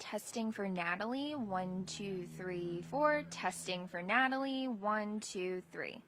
Testing for Natalie. 1, 2, 3, 4. Testing for Natalie. 1, 2, 3.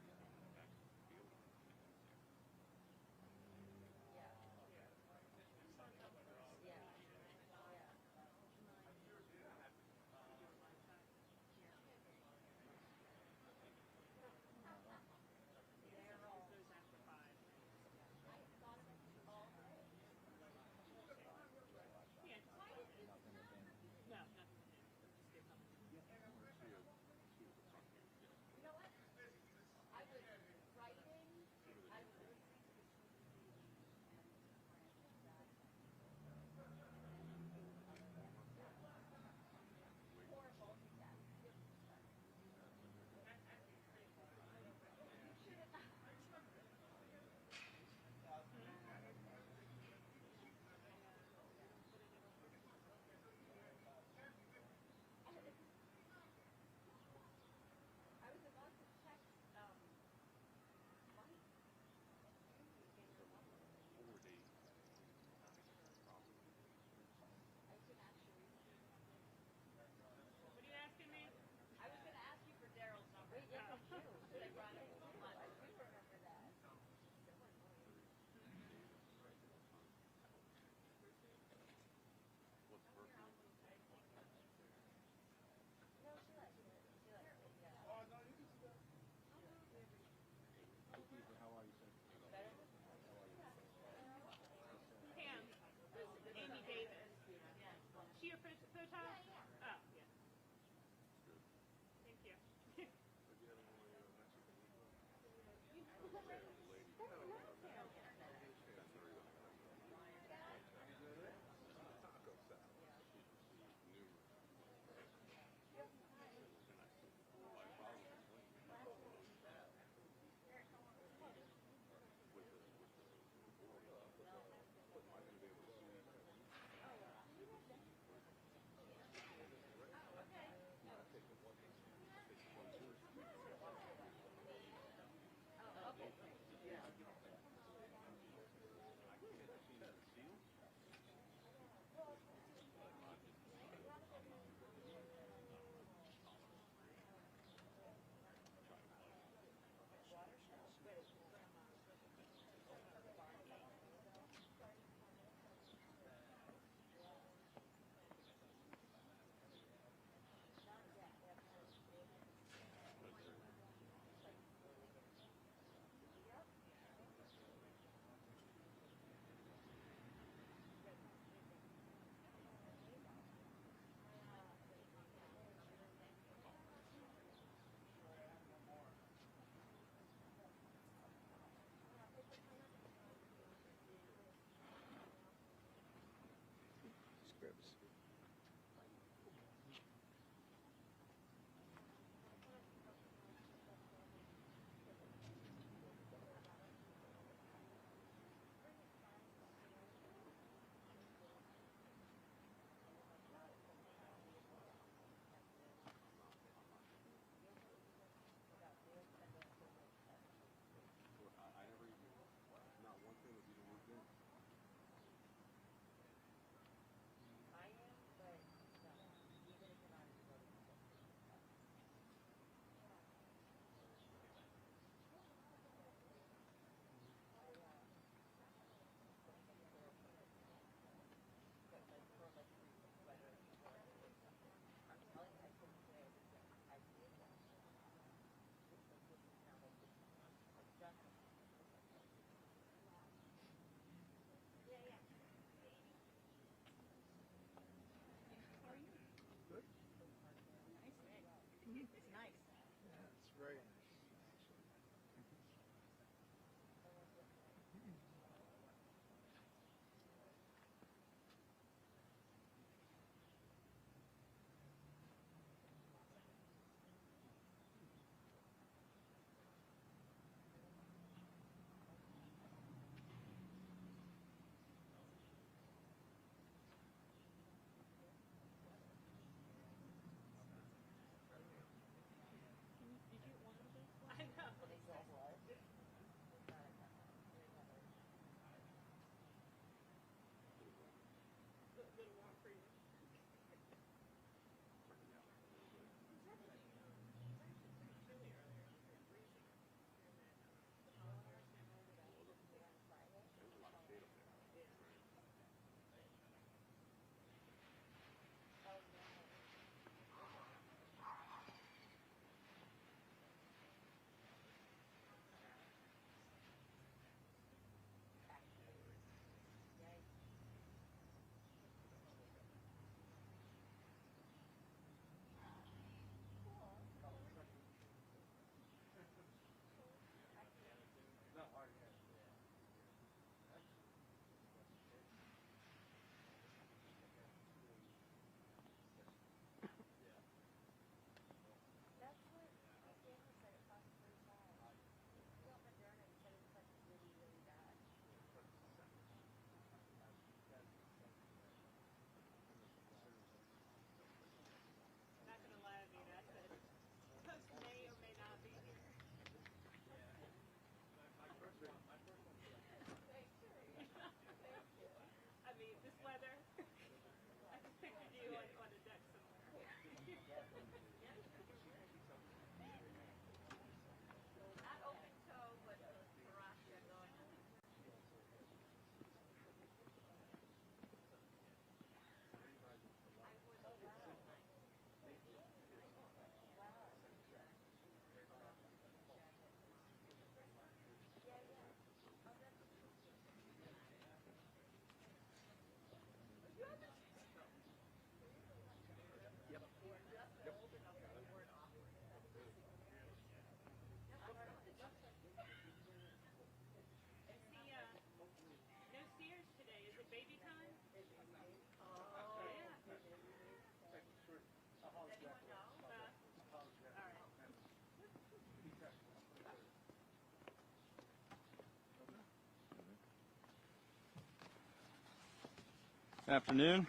Afternoon.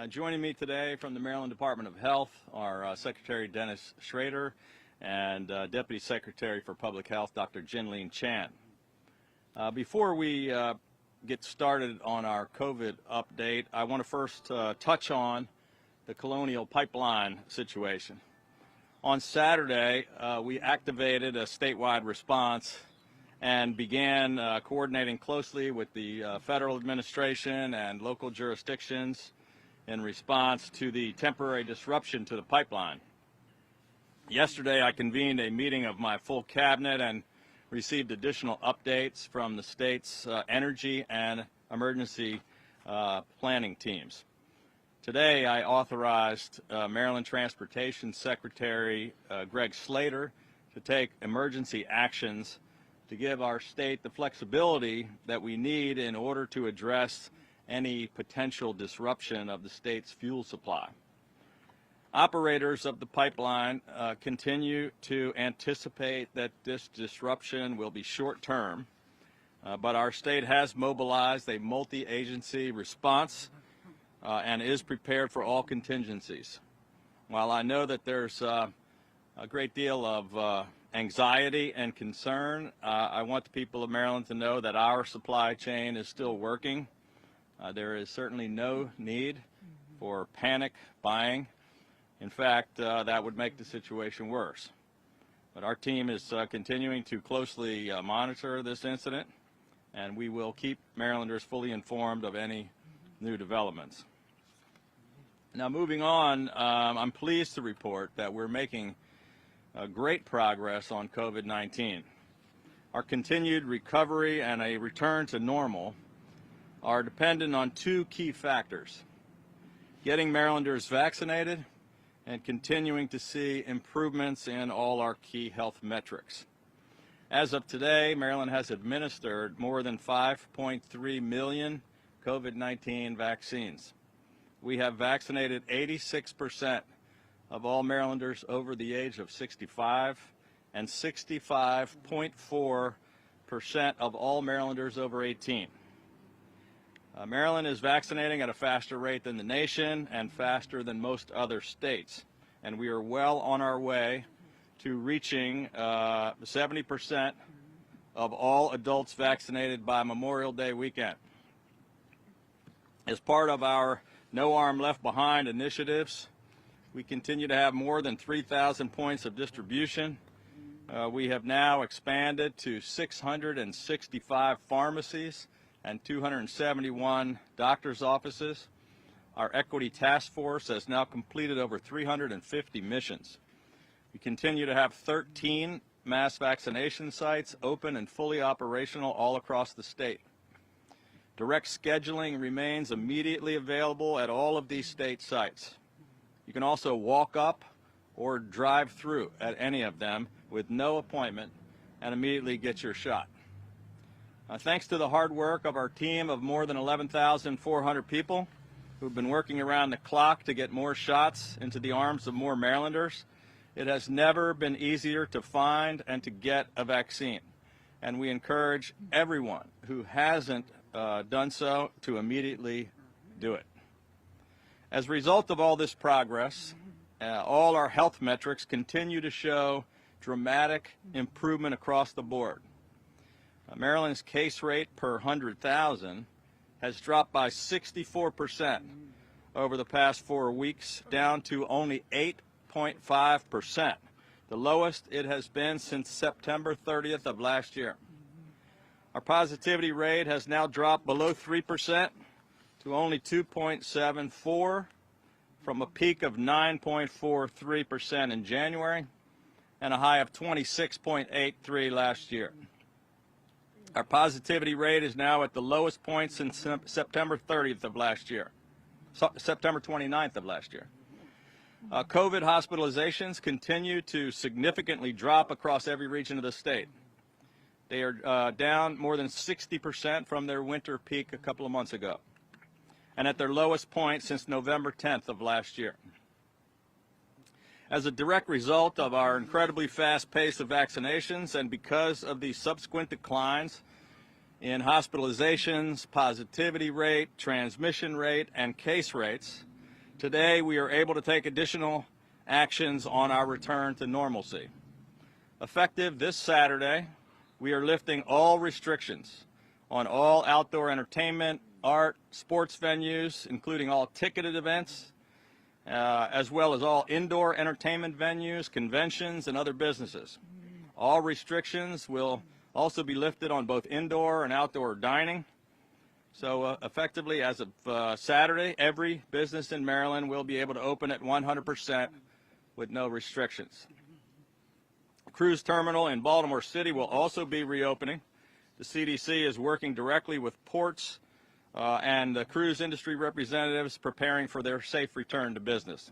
Joining me today from the Maryland Department of Health are Secretary Dennis Schrader and Deputy Secretary for Public Health, Dr. Jinlene Chan. Before we get started on our COVID update, I want to first touch on the Colonial Pipeline situation. On Saturday, we activated a statewide response and began coordinating closely with the federal administration and local jurisdictions in response to the temporary disruption to the pipeline. Yesterday, I convened a meeting of my full cabinet and received additional updates from the state's energy and emergency planning teams. Today, I authorized Maryland Transportation Secretary Greg Slater to take emergency actions to give our state the flexibility that we need in order to address any potential disruption of the state's fuel supply. Operators of the pipeline continue to anticipate that this disruption will be short-term, but our state has mobilized a multi-agency response and is prepared for all contingencies. While I know that there's a great deal of anxiety and concern, I want the people of Maryland to know that our supply chain is still working. There is certainly no need for panic buying. In fact, that would make the situation worse. But our team is continuing to closely monitor this incident, and we will keep Marylanders fully informed of any new developments. Now, moving on, I'm pleased to report that we're making great progress on COVID-19. Our continued recovery and a return to normal are dependent on two key factors: getting Marylanders vaccinated and continuing to see improvements in all our key health metrics. As of today, Maryland has administered more than 5.3 million COVID-19 vaccines. We have vaccinated 86% of all Marylanders over the age of 65 and 65.4% of all Marylanders over 18. Maryland is vaccinating at a faster rate than the nation and faster than most other states, and we are well on our way to reaching 70% of all adults vaccinated by Memorial Day weekend. As part of our No Arm Left Behind initiatives, we continue to have more than 3,000 points of distribution. We have now expanded to 665 pharmacies and 271 doctor's offices. Our Equity Task Force has now completed over 350 missions. We continue to have 13 mass vaccination sites open and fully operational all across the state. Direct scheduling remains immediately available at all of these state sites. You can also walk up or drive through at any of them with no appointment and immediately get your shot. Thanks to the hard work of our team of more than 11,400 people who've been working around the clock to get more shots into the arms of more Marylanders, it has never been easier to find and to get a vaccine. And we encourage everyone who hasn't done so to immediately do it. As a result of all this progress, all our health metrics continue to show dramatic improvement across the board. Maryland's case rate per 100,000 has dropped by 64% over the past 4 weeks, down to only 8.5%, the lowest it has been since September 30th of last year. Our positivity rate has now dropped below 3% to only 2.74 from a peak of 9.43% in January and a high of 26.83 last year. Our positivity rate is now at the lowest point since September 30th of last year, September 29th of last year. COVID hospitalizations continue to significantly drop across every region of the state. They are down more than 60% from their winter peak a couple of months ago, and at their lowest point since November 10th of last year. As a direct result of our incredibly fast pace of vaccinations and because of the subsequent declines in hospitalizations, positivity rate, transmission rate, and case rates, today we are able to take additional actions on our return to normalcy. Effective this Saturday, we are lifting all restrictions on all outdoor entertainment, art, sports venues, including all ticketed events, as well as all indoor entertainment venues, conventions, and other businesses. All restrictions will also be lifted on both indoor and outdoor dining. So effectively, as of Saturday, every business in Maryland will be able to open at 100% with no restrictions. The cruise terminal in Baltimore City will also be reopening. The CDC is working directly with ports and the cruise industry representatives preparing for their safe return to business.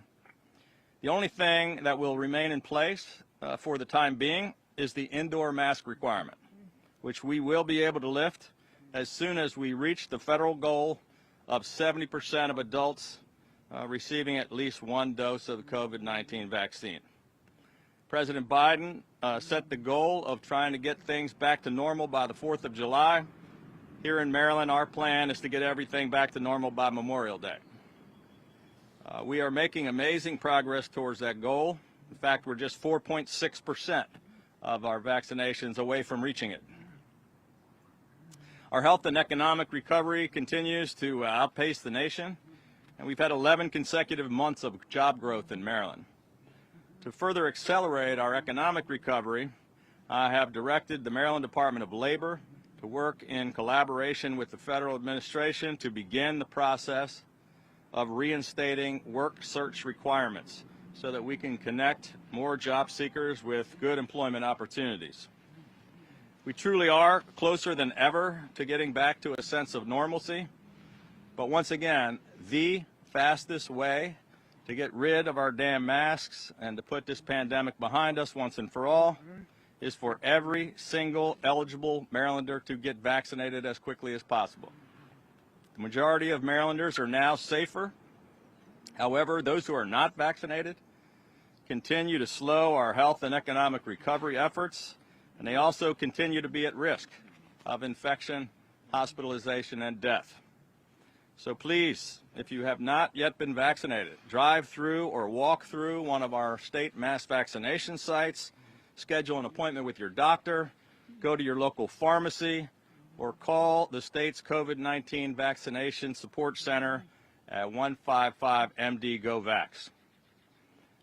The only thing that will remain in place for the time being is the indoor mask requirement, which we will be able to lift as soon as we reach the federal goal of 70% of adults receiving at least one dose of the COVID-19 vaccine. President Biden set the goal of trying to get things back to normal by the 4th of July. Here in Maryland, our plan is to get everything back to normal by Memorial Day. We are making amazing progress towards that goal. In fact, we're just 4.6% of our vaccinations away from reaching it. Our health and economic recovery continues to outpace the nation, and we've had 11 consecutive months of job growth in Maryland. To further accelerate our economic recovery, I have directed the Maryland Department of Labor to work in collaboration with the federal administration to begin the process of reinstating work search requirements so that we can connect more job seekers with good employment opportunities. We truly are closer than ever to getting back to a sense of normalcy, but once again, the fastest way to get rid of our damn masks and to put this pandemic behind us once and for all is for every single eligible Marylander to get vaccinated as quickly as possible. The majority of Marylanders are now safer. However, those who are not vaccinated continue to slow our health and economic recovery efforts, and they also continue to be at risk of infection, hospitalization, and death. So please, if you have not yet been vaccinated, drive through or walk through one of our state mass vaccination sites, schedule an appointment with your doctor, go to your local pharmacy, or call the state's COVID-19 Vaccination Support Center at 155-MD-GO-VAX.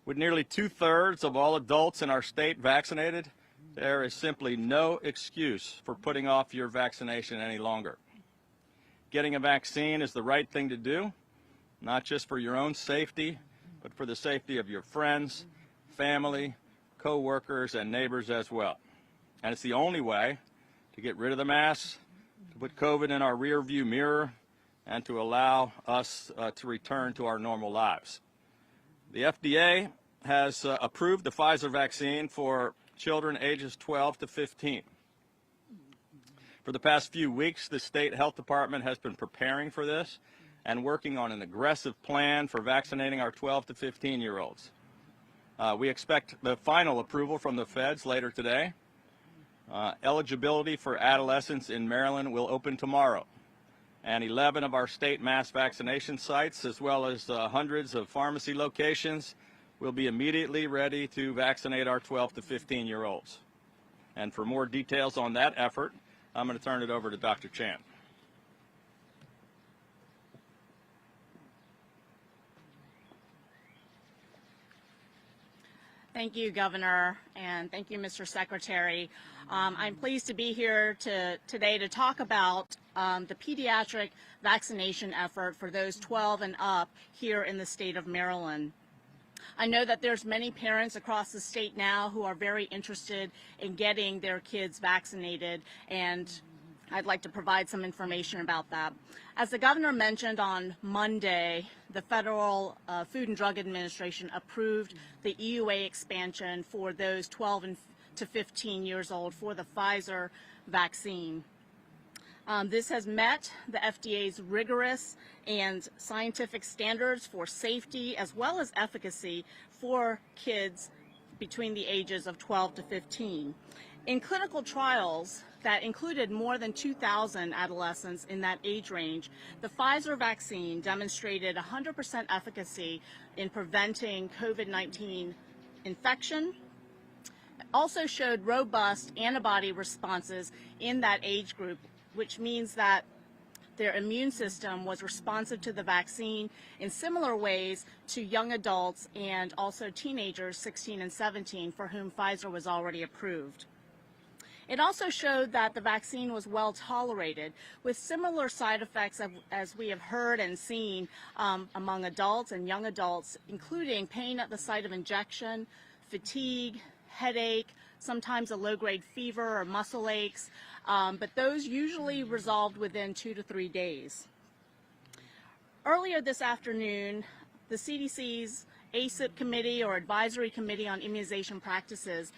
With nearly 2/3 of all adults in our state vaccinated, there is simply no excuse for putting off your vaccination any longer. Getting a vaccine is the right thing to do, not just for your own safety, but for the safety of your friends, family, co-workers, and neighbors as well. And it's the only way to get rid of the masks, to put COVID in our rear-view mirror, and to allow us to return to our normal lives. The FDA has approved the Pfizer vaccine for children ages 12 to 15. For the past few weeks, the state health department has been preparing for this and working on an aggressive plan for vaccinating our 12 to 15-year-olds. We expect the final approval from the feds later today. Eligibility for adolescents in Maryland will open tomorrow, and 11 of our state mass vaccination sites, as well as hundreds of pharmacy locations, will be immediately ready to vaccinate our 12 to 15-year-olds. And for more details on that effort, I'm going to turn it over to Dr. Chan. Thank you, Governor, and thank you, Mr. Secretary. I'm pleased to be here today to talk about the pediatric vaccination effort for those 12 and up here in the state of Maryland. I know that there's many parents across the state now who are very interested in getting their kids vaccinated, and I'd like to provide some information about that. As the governor mentioned on Monday, the Federal Food and Drug Administration approved the EUA expansion for those 12 to 15 years old for the Pfizer vaccine. This has met the FDA's rigorous and scientific standards for safety as well as efficacy for kids between the ages of 12 to 15. In clinical trials, that included more than 2,000 adolescents in that age range, the Pfizer vaccine demonstrated 100% efficacy in preventing COVID-19 infection. It also showed robust antibody responses in that age group, which means that their immune system was responsive to the vaccine in similar ways to young adults and also teenagers 16 and 17 for whom Pfizer was already approved. It also showed that the vaccine was well tolerated, with similar side effects as we have heard and seen among adults and young adults, including pain at the site of injection, fatigue, headache, sometimes a low-grade fever or muscle aches, but those usually resolved within 2 to 3 days. Earlier this afternoon, the CDC's ACIP committee or Advisory Committee on Immunization Practices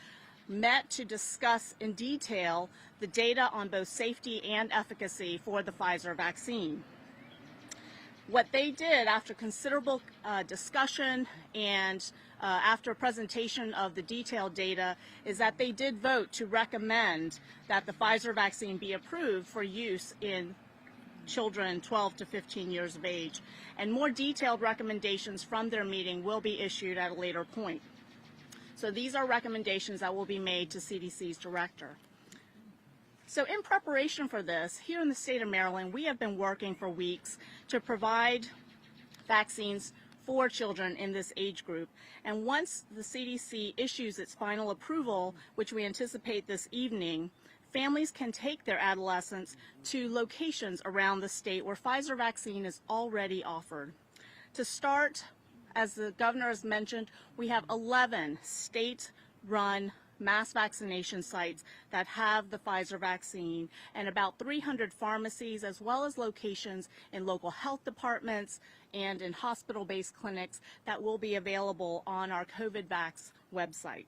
met to discuss in detail the data on both safety and efficacy for the Pfizer vaccine. What they did after considerable discussion and after presentation of the detailed data is that they did vote to recommend that the Pfizer vaccine be approved for use in children 12 to 15 years of age. And more detailed recommendations from their meeting will be issued at a later point. So these are recommendations that will be made to CDC's director. So in preparation for this, here in the state of Maryland, we have been working for weeks to provide vaccines for children in this age group. And once the CDC issues its final approval, which we anticipate this evening, families can take their adolescents to locations around the state where Pfizer vaccine is already offered. To start, as the governor has mentioned, we have 11 state-run mass vaccination sites that have the Pfizer vaccine and about 300 pharmacies as well as locations in local health departments and in hospital-based clinics that will be available on our COVIDVax website.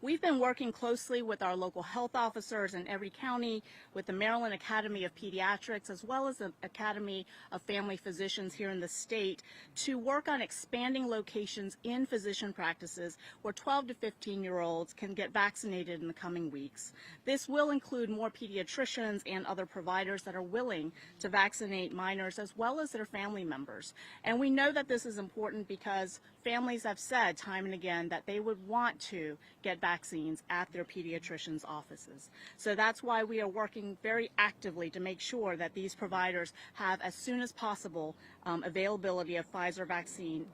We've been working closely with our local health officers in every county, with the Maryland Academy of Pediatrics, as well as the Academy of Family Physicians here in the state, to work on expanding locations in physician practices where 12 to 15-year-olds can get vaccinated in the coming weeks. This will include more pediatricians and other providers that are willing to vaccinate minors as well as their family members. And we know that this is important because families have said time and again that they would want to get vaccines at their pediatricians' offices. So that's why we are working very actively to make sure that these providers have, as soon as possible, availability of Pfizer vaccine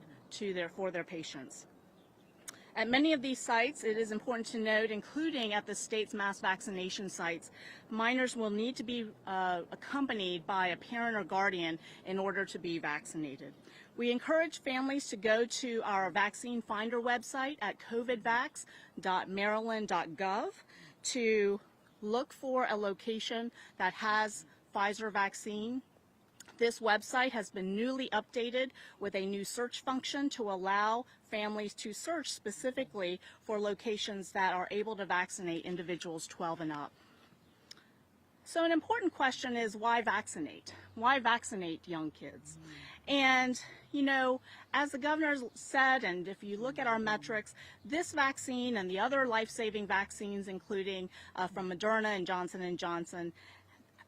for their patients. At many of these sites, it is important to note, including at the state's mass vaccination sites, minors will need to be accompanied by a parent or guardian in order to be vaccinated. We encourage families to go to our vaccine finder website at covidvax.maryland.gov to look for a location that has Pfizer vaccine. This website has been newly updated with a new search function to allow families to search specifically for locations that are able to vaccinate individuals 12 and up. So an important question is, why vaccinate? Why vaccinate young kids? And, you know, as the governor said, and if you look at our metrics, this vaccine and the other life-saving vaccines, including from Moderna and Johnson & Johnson,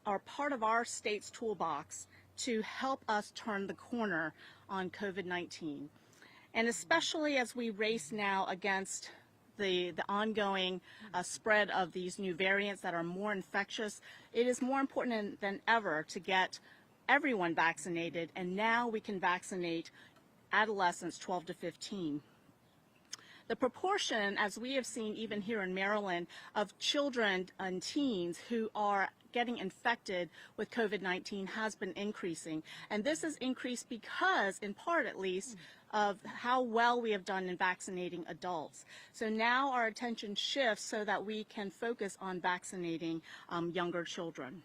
are part of our state's toolbox to help us turn the corner on COVID-19. And especially as we race now against the ongoing spread of these new variants that are more infectious, it is more important than ever to get everyone vaccinated, and now we can vaccinate adolescents 12 to 15. The proportion, as we have seen even here in Maryland, of children and teens who are getting infected with COVID-19 has been increasing. And this has increased because, in part at least, of how well we have done in vaccinating adults. So now our attention shifts so that we can focus on vaccinating younger children.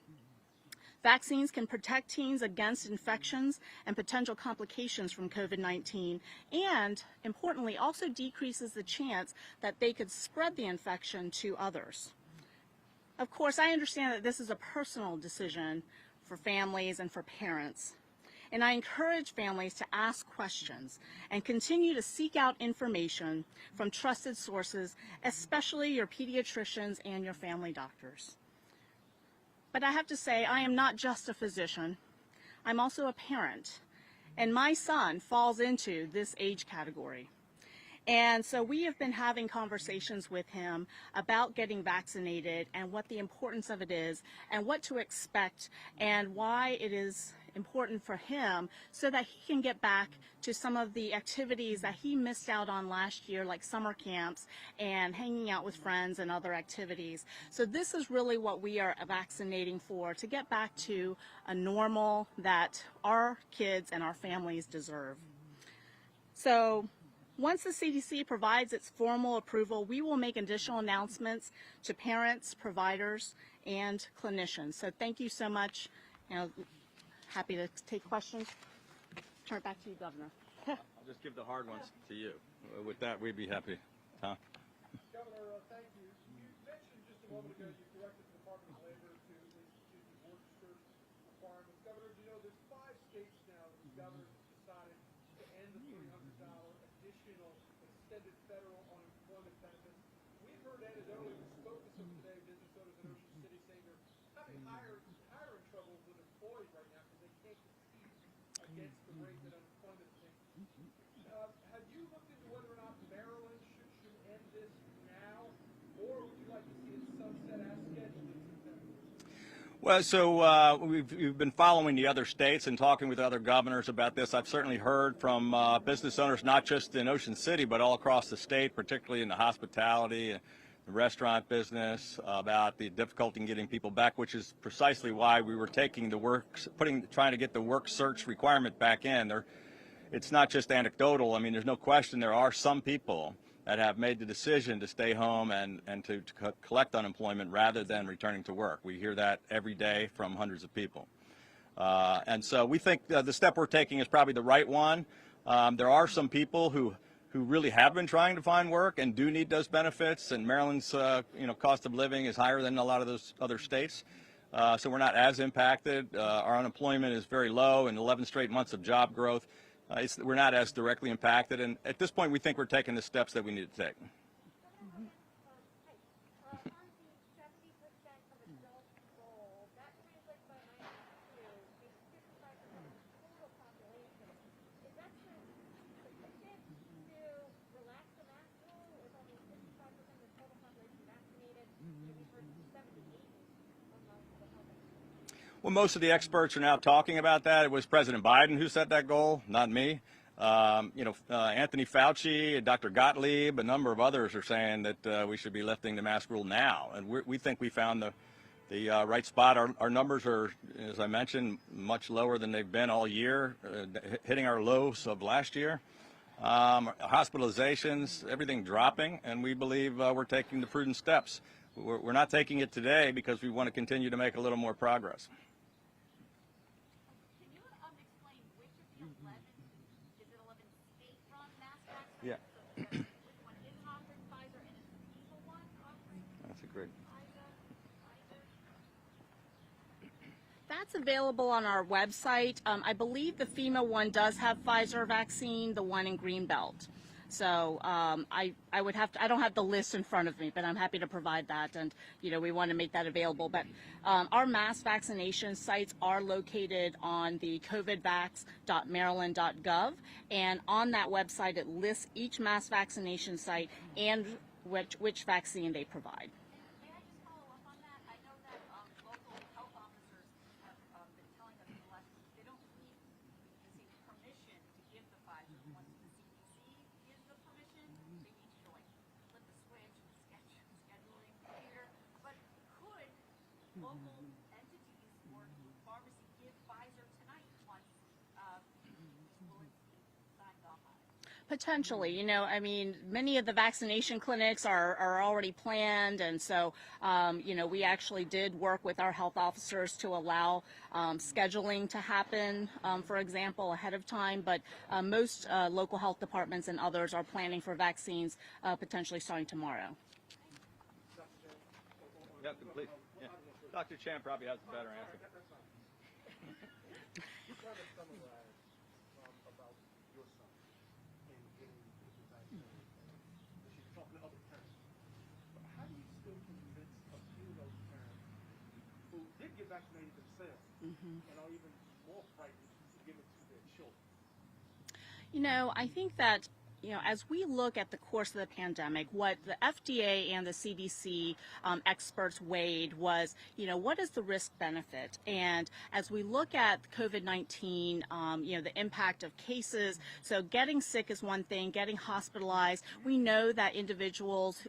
Vaccines can protect teens against infections and potential complications from COVID-19, and importantly also decreases the chance that they could spread the infection to others. Of course, I understand that this is a personal decision for families and for parents, and I encourage families to ask questions and continue to seek out information from trusted sources, especially your pediatricians and your family doctors. But I have to say, I am not just a physician. I'm also a parent, and my son falls into this age category. And so we have been having conversations with him about getting vaccinated and what the importance of it is and what to expect and why it is important for him so that he can get back to some of the activities that he missed out on last year, like summer camps and hanging out with friends and other activities. So this is really what we are vaccinating for, to get back to a normal that our kids and our families deserve. So once the CDC provides its formal approval, we will make additional announcements to parents, providers, and clinicians. So thank you so much. Happy to take questions. Turn it back to you, Governor. I'll just give the hard ones to you. With that, we'd be happy. Tom? Governor, thank you. You mentioned just a moment ago you directed the Department of Labor to institute the work search requirements. Governor, do you know there's 5 states now that the governors have decided to end the $300 additional extended federal unemployment benefits. We've heard anecdotally the focus of today, business owners in Ocean City saying they're having hiring trouble with employees right now because they can't compete against the rate that unemployment is taking. Have you looked into whether or not Maryland should end this now, or would you like to see it sunset as scheduled in September? Well, so we've been following the other states and talking with other governors about this. I've certainly heard from business owners, not just in Ocean City, but all across the state, particularly in the hospitality and the restaurant business, about the difficulty in getting people back, which is precisely why we were taking the trying to get the work search requirement back in. It's not just anecdotal. I mean, there's no question there are some people that have made the decision to stay home and to collect unemployment rather than returning to work. We hear that every day from hundreds of people. And so we think the step we're taking is probably the right one. There are some people who really have been trying to find work and do need those benefits, and Maryland's cost of living is higher than a lot of those other states. So we're not as impacted. Our unemployment is very low and 11 straight months of job growth. We're not as directly impacted, and at this point we think we're taking the steps that we need to take. Well, most of the experts are now talking about that. It was President Biden who set that goal, not me. Anthony Fauci, Dr. Gottlieb, a number of others are saying that we should be lifting the mask rule now. And we think we found the right spot. Our numbers are, as I mentioned, much lower than they've been all year, hitting our lows of last year. Hospitalizations, everything dropping, and we believe we're taking the prudent steps. We're not taking it today because we want to continue to make a little more progress. Yeah. That's a great. That's available on our website. I believe the FEMA one does have Pfizer vaccine, the one in Greenbelt. So I don't have the list in front of me, but I'm happy to provide that, and we want to make that available. But our mass vaccination sites are located on the covidvax.maryland.gov, and on that website it lists each mass vaccination site and which vaccine they provide. May I just follow up on that? I know that local health officers have been telling us in the last week they don't need permission to give the Pfizer. Once the CDC gives the permission, they need to flip the switch, scheduling here. But could local entities or pharmacy give Pfizer tonight once Willis signed off on it? Potentially, many of the vaccination clinics are already planned, and so, we actually did work with our health officers to allow scheduling to happen, for example, ahead of time, but most local health departments and others are planning for vaccines potentially starting tomorrow. Yeah, complete. Yeah. Dr. Chan probably has a better answer. You kind of summarized about your son and getting vaccinated. She's talking to other parents. But how do you still convince a few of those parents who didn't get vaccinated themselves, and are even more frightened to give it to their children? You know, I think that, as we look at the course of the pandemic, what the FDA and the CDC experts weighed was, what is the risk benefit? And as we look at COVID-19, the impact of cases, so getting sick is one thing, getting hospitalized. We know that individuals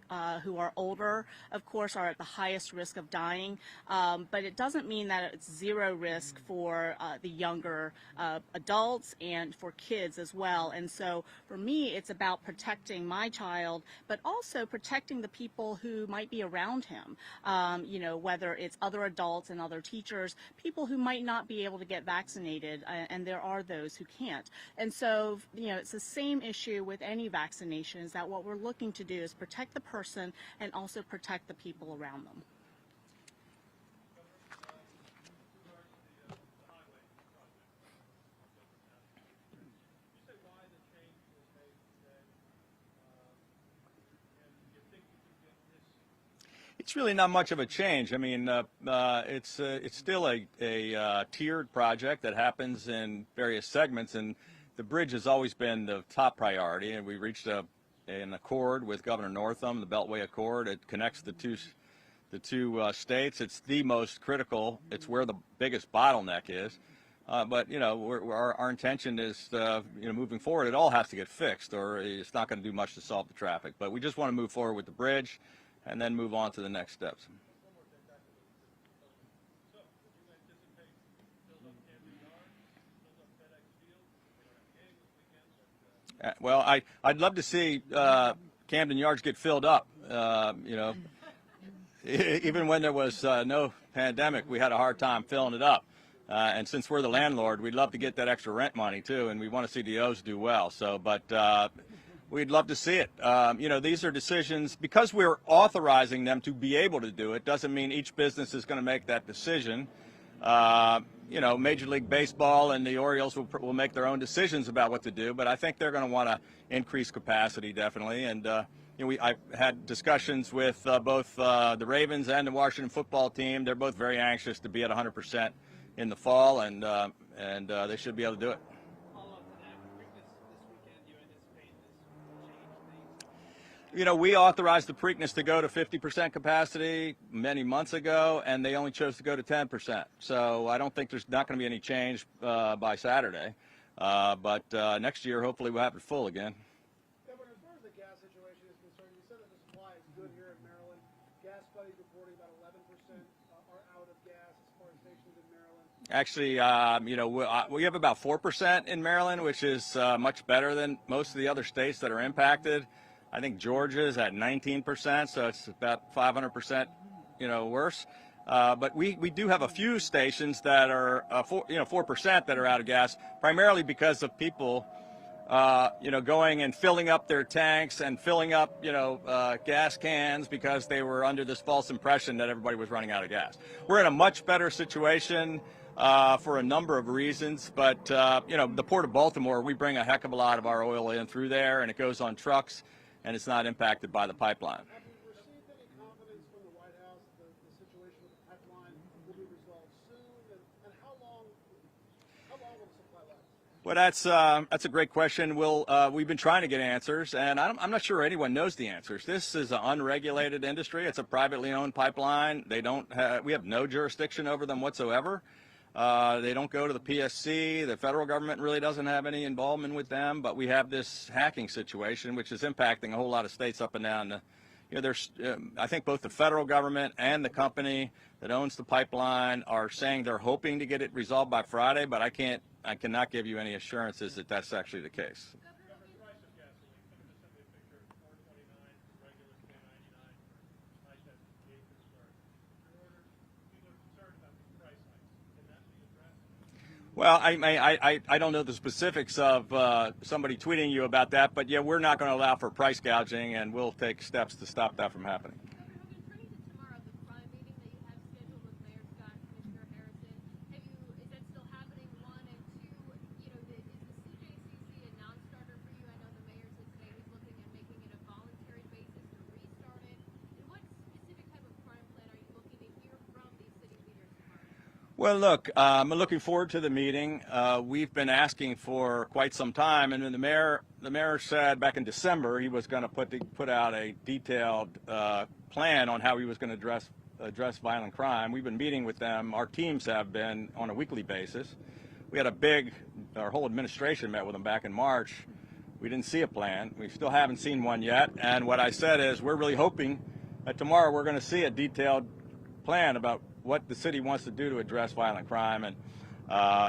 who are older, of course, are at the highest risk of dying, but it doesn't mean that it's zero risk for the younger adults and for kids as well. And so for me, it's about protecting my child, but also protecting the people who might be around him, whether it's other adults and other teachers, people who might not be able to get vaccinated, and there are those who can't. And so, it's the same issue with any vaccinations, that what we're looking to do is protect the person and also protect the people around them. It's really not much of a change. I mean, it's still a tiered project that happens in various segments, and the bridge has always been the top priority. And we reached an accord with Governor Northam, the Beltway Accord. It connects the two states. It's the most critical. It's where the biggest bottleneck is. But our intention is, moving forward, it all has to get fixed, or it's not going to do much to solve the traffic. But we just want to move forward with the bridge, and then move on to the next steps. Well, I'd love to see Camden Yards get filled up. Even when there was no pandemic, we had a hard time filling it up. And since we're the landlord, we'd love to get that extra rent money too, and we want to see the O's do well. So, but we'd love to see it. These are decisions, because we're authorizing them to be able to do it, doesn't mean each business is going to make that decision. Major League Baseball and the Orioles will make their own decisions about what to do, but I think they're going to want to increase capacity definitely. And I've had discussions with both the Ravens and the Washington football team. They're both very anxious to be at 100% in the fall, and they should be able to do it. We authorized the Preakness to go to 50% capacity many months ago, and they only chose to go to 10%. So I don't think there's not going to be any change by Saturday. But next year, hopefully, we'll have it full again. Governor, as far as the gas situation is concerned, you said that the supply is good here in Maryland. Gas buddies reporting about 11% are out of gas as far as stations in Maryland. Actually, we have about 4% in Maryland, which is much better than most of the other states that are impacted. I think Georgia's at 19%, so it's about 500%, worse. But we do have a few stations that are 4% that are out of gas, primarily because of people, going and filling up their tanks and filling up, gas cans because they were under this false impression that everybody was running out of gas. We're in a much better situation for a number of reasons, but the Port of Baltimore, we bring a heck of a lot of our oil in through there, and it goes on trucks, and it's not impacted by the pipeline. Have you received any confidence from the White House that the situation with the pipeline will be resolved soon? And how long will the supply last? Well, that's a great question. We've been trying to get answers, and I'm not sure anyone knows the answers. This is an unregulated industry. It's a privately owned pipeline. We have no jurisdiction over them whatsoever. They don't go to the PSC. The federal government really doesn't have any involvement with them, but we have this hacking situation, which is impacting a whole lot of states up and down. I think both the federal government and the company that owns the pipeline are saying they're hoping to get it resolved by Friday, but I cannot give you any assurances that that's actually the case. Well, I don't know the specifics of somebody tweeting you about that, but yeah, we're not going to allow for price gouging, and we'll take steps to stop that from happening. Governor Hogan, turning to tomorrow, the crime meeting that you have scheduled with Mayor Scott and Commissioner Harrison, is that still happening? One, and two, is the CJCC a non-starter for you? I know the mayor said today he's looking at making it a voluntary basis to restart it. And what specific type of crime plan are you looking to hear from these city leaders tomorrow? Well, look, I'm looking forward to the meeting. We've been asking for quite some time, and then the mayor said back in December he was going to put out a detailed plan on how he was going to address violent crime. We've been meeting with them. Our teams have been on a weekly basis. We had our whole administration met with them back in March. We didn't see a plan. We still haven't seen one yet. And what I said is we're really hoping that tomorrow we're going to see a detailed plan about what the city wants to do to address violent crime. And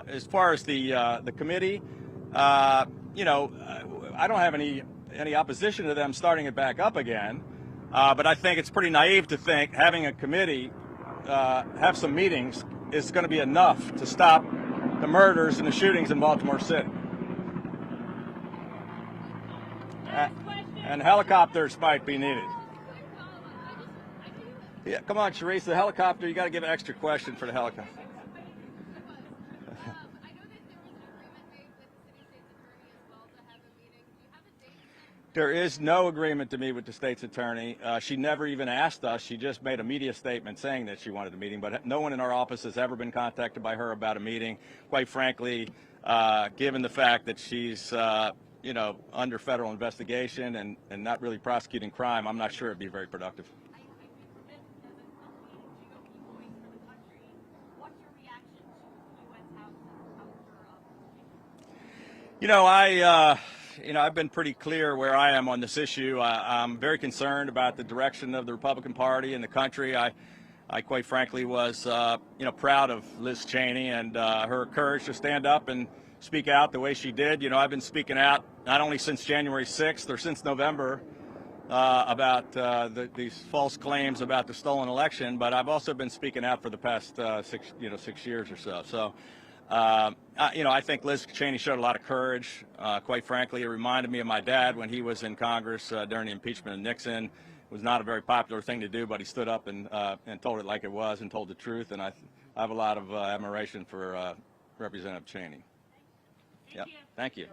as far as the committee, I don't have any opposition to them starting it back up again. But I think it's pretty naive to think having a committee have some meetings is going to be enough to stop the murders and the shootings in Baltimore City. And helicopters might be needed. Yeah, come on, Sharice, the helicopter, you got to give an extra question for the helicopter. I know that there was an agreement made with the city state's attorney as well to have a meeting. Do you have a date set? There is no agreement to meet with the state's attorney. She never even asked us. She just made a media statement saying that she wanted a meeting, but no one in our office has ever been contacted by her about a meeting. Quite frankly, given the fact that she's under federal investigation and not really prosecuting crime, I'm not sure it'd be very productive. I've been pretty clear where I am on this issue. I'm very concerned about the direction of the Republican Party in the country. I quite frankly was, proud of Liz Cheney and her courage to stand up and speak out the way she did. I've been speaking out not only since January 6th or since November about these false claims about the stolen election, but I've also been speaking out for the past 6 years or so. So. I think Liz Cheney showed a lot of courage. Quite frankly, it reminded me of my dad when he was in Congress during the impeachment of Nixon. It was not a very popular thing to do, but he stood up and told it like it was and told the truth. And I have a lot of admiration for Representative Cheney. Thank you. Thank you.